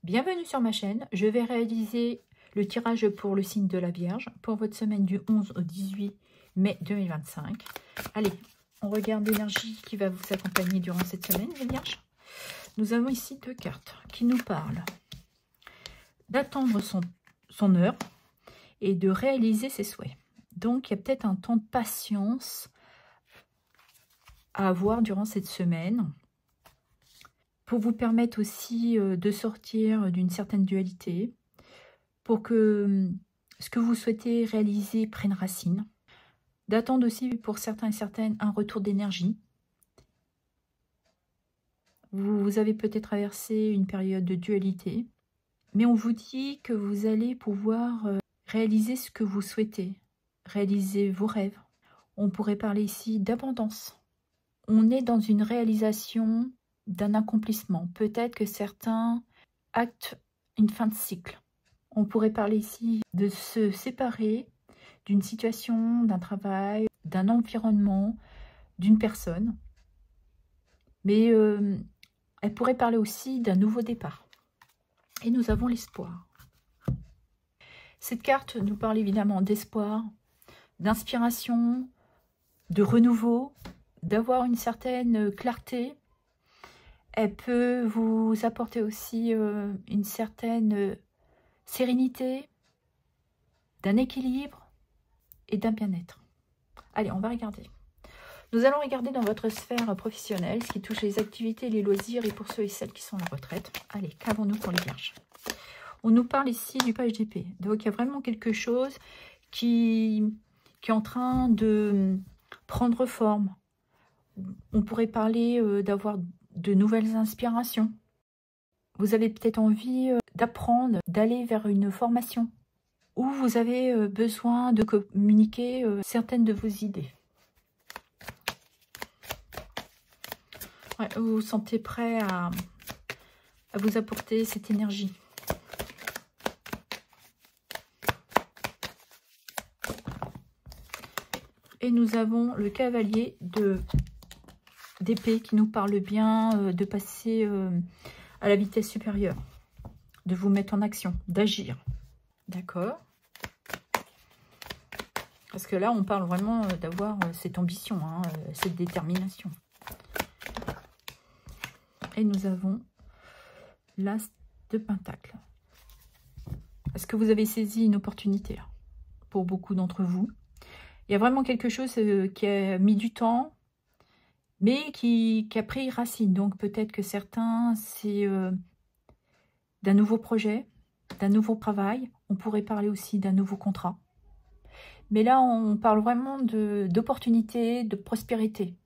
Bienvenue sur ma chaîne. Je vais réaliser le tirage pour le signe de la Vierge pour votre semaine du 11 au 18 mai 2025. Allez, on regarde l'énergie qui va vous accompagner durant cette semaine, les Vierges. Nous avons ici deux cartes qui nous parlent d'attendre son heure et de réaliser ses souhaits. Donc, il y a peut-être un temps de patience à avoir durant cette semaine pour vous permettre aussi de sortir d'une certaine dualité, pour que ce que vous souhaitez réaliser prenne racine, d'attendre aussi pour certains et certaines un retour d'énergie. Vous avez peut-être traversé une période de dualité, mais on vous dit que vous allez pouvoir réaliser ce que vous souhaitez, réaliser vos rêves. On pourrait parler ici d'abondance. On est dans une réalisation d'un accomplissement. Peut-être que certains actent une fin de cycle. On pourrait parler ici de se séparer d'une situation, d'un travail, d'un environnement, d'une personne. Mais elle pourrait parler aussi d'un nouveau départ. Et nous avons l'espoir. Cette carte nous parle évidemment d'espoir, d'inspiration, de renouveau, d'avoir une certaine clarté. Elle peut vous apporter aussi une certaine sérénité, d'un équilibre et d'un bien-être. Allez, on va regarder. Nous allons regarder dans votre sphère professionnelle, ce qui touche les activités, les loisirs et pour ceux et celles qui sont en retraite. Allez, qu'avons-nous pour les Vierges? On nous parle ici du page d'épée. Donc, il y a vraiment quelque chose qui est en train de prendre forme. On pourrait parler d'avoir de nouvelles inspirations. Vous avez peut-être envie d'apprendre, d'aller vers une formation. Ou vous avez besoin de communiquer certaines de vos idées. Ouais, vous vous sentez prêt à vous apporter cette énergie. Et nous avons le cavalier d'épée qui nous parle bien de passer à la vitesse supérieure, de vous mettre en action, d'agir. D'accord? Parce que là, on parle vraiment d'avoir cette ambition, hein, cette détermination. Et nous avons l'As de Pentacle. Est-ce que vous avez saisi une opportunité là, pour beaucoup d'entre vous? Il y a vraiment quelque chose qui a mis du temps, mais qui a pris racine. Donc peut-être que certains, c'est d'un nouveau projet, d'un nouveau travail. On pourrait parler aussi d'un nouveau contrat. Mais là, on parle vraiment d'opportunités, de prospérité.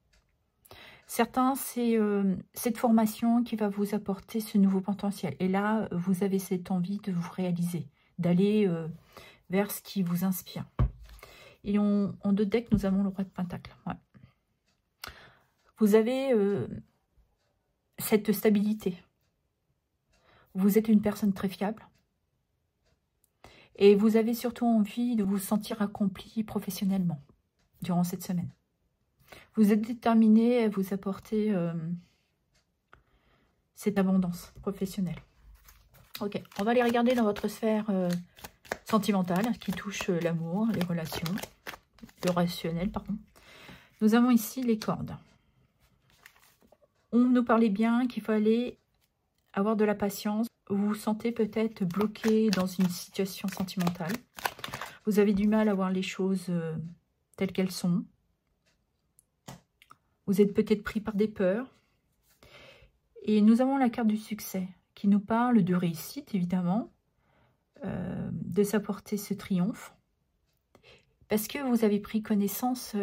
Certains, c'est cette formation qui va vous apporter ce nouveau potentiel. Et là, vous avez cette envie de vous réaliser, d'aller vers ce qui vous inspire. Et en deux decks, nous avons le roi de Pentacle. Ouais. Vous avez cette stabilité. Vous êtes une personne très fiable. Et vous avez surtout envie de vous sentir accompli professionnellement durant cette semaine. Vous êtes déterminé à vous apporter cette abondance professionnelle. Ok, on va aller regarder dans votre sphère sentimentale qui touche l'amour, les relations, le rationnel, pardon. Nous avons ici les cordes. On nous parlait bien qu'il fallait avoir de la patience. Vous vous sentez peut-être bloqué dans une situation sentimentale. Vous avez du mal à voir les choses telles qu'elles sont. Vous êtes peut-être pris par des peurs. Et nous avons la carte du succès qui nous parle de réussite, évidemment, de s'apporter ce triomphe. Parce que vous avez pris connaissance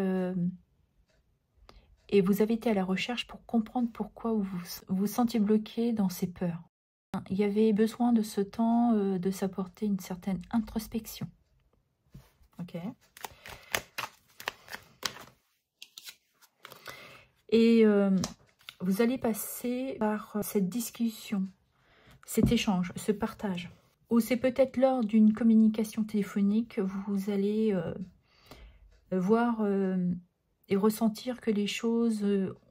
et vous avez été à la recherche pour comprendre pourquoi vous vous sentiez bloqué dans ces peurs. Il y avait besoin de ce temps de s'apporter une certaine introspection. Ok. Et vous allez passer par cette discussion, cet échange, ce partage. Ou c'est peut-être lors d'une communication téléphonique, vous allez voir et ressentir que les choses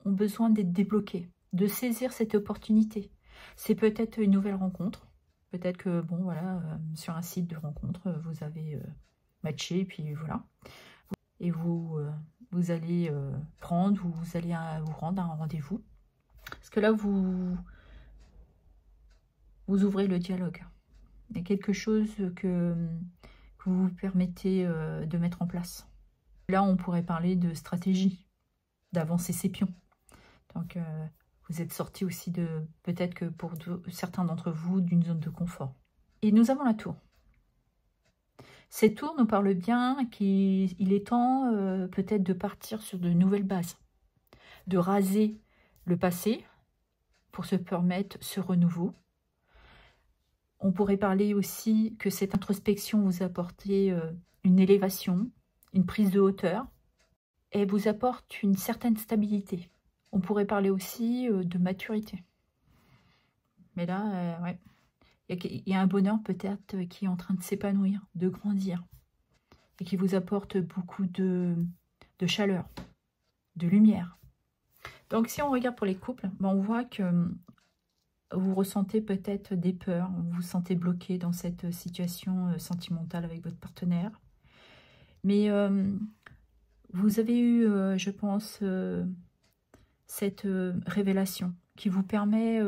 ont besoin d'être débloquées, de saisir cette opportunité. C'est peut-être une nouvelle rencontre, Peut-être que, bon, voilà, sur un site de rencontre, vous avez matché, et puis voilà. Et vous allez prendre, ou vous allez vous rendre à un rendez-vous. Parce que là, vous ouvrez le dialogue. Il y a quelque chose que vous vous permettez de mettre en place. Là, on pourrait parler de stratégie, d'avancer ses pions. Donc, vous êtes sorti aussi de, peut-être que pour certains d'entre vous, d'une zone de confort. Et nous avons la tour. Cette tour nous parle bien qu'il est temps peut-être de partir sur de nouvelles bases, de raser le passé pour se permettre ce renouveau. On pourrait parler aussi que cette introspection vous apporte une élévation, une prise de hauteur, et vous apporte une certaine stabilité. On pourrait parler aussi de maturité. Mais là, ouais, il y a un bonheur peut-être qui est en train de s'épanouir, de grandir, et qui vous apporte beaucoup de chaleur, de lumière. Donc si on regarde pour les couples, ben, on voit que vous ressentez peut-être des peurs, vous vous sentez bloqué dans cette situation sentimentale avec votre partenaire. Mais vous avez eu, je pense, cette révélation qui vous permet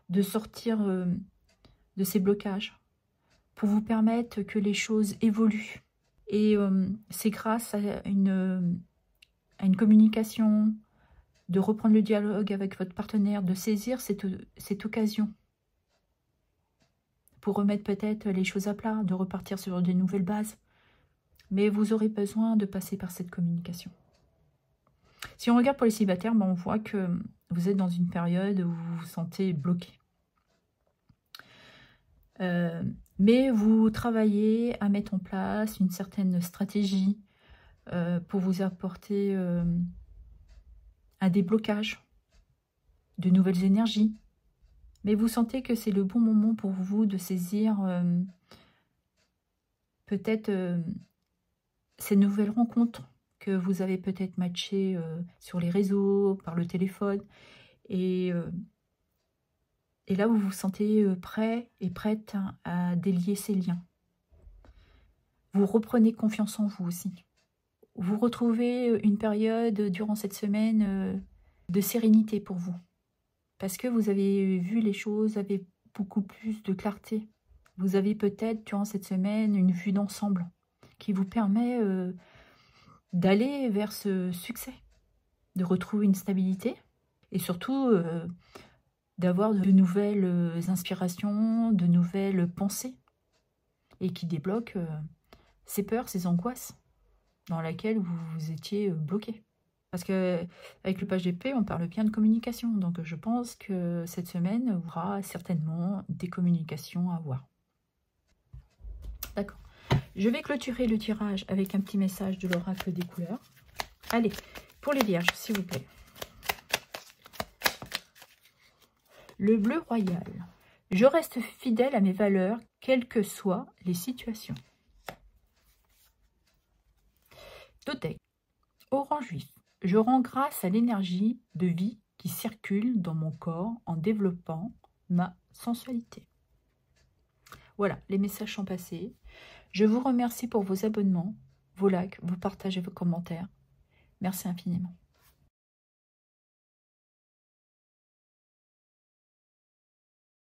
de sortir de ces blocages, pour vous permettre que les choses évoluent. Et c'est grâce à une communication, de reprendre le dialogue avec votre partenaire, de saisir cette occasion pour remettre peut-être les choses à plat, de repartir sur de nouvelles bases. Mais vous aurez besoin de passer par cette communication. Si on regarde pour les célibataires, ben on voit que vous êtes dans une période où vous vous sentez bloqué. Mais vous travaillez à mettre en place une certaine stratégie pour vous apporter un déblocage, de nouvelles énergies. Mais vous sentez que c'est le bon moment pour vous de saisir peut-être ces nouvelles rencontres que vous avez peut-être matchées sur les réseaux, par le téléphone. Et là, vous vous sentez prêt et prête à délier ces liens. Vous reprenez confiance en vous aussi. Vous retrouvez une période durant cette semaine de sérénité pour vous. Parce que vous avez vu les choses avec beaucoup plus de clarté. Vous avez peut-être durant cette semaine une vue d'ensemble qui vous permet d'aller vers ce succès, de retrouver une stabilité et surtout d'avoir de nouvelles inspirations, de nouvelles pensées et qui débloquent ces peurs, ces angoisses dans lesquelles vous étiez bloqué. Parce qu'avec le page d'épée, on parle bien de communication. Donc je pense que cette semaine aura certainement des communications à avoir. D'accord. Je vais clôturer le tirage avec un petit message de l'oracle des couleurs. Allez, pour les vierges, s'il vous plaît. Le bleu royal. Je reste fidèle à mes valeurs, quelles que soient les situations. Totec. Orange vif. Je rends grâce à l'énergie de vie qui circule dans mon corps en développant ma sensualité. Voilà, les messages sont passés. Je vous remercie pour vos abonnements, vos likes, vos partages et vos commentaires. Merci infiniment.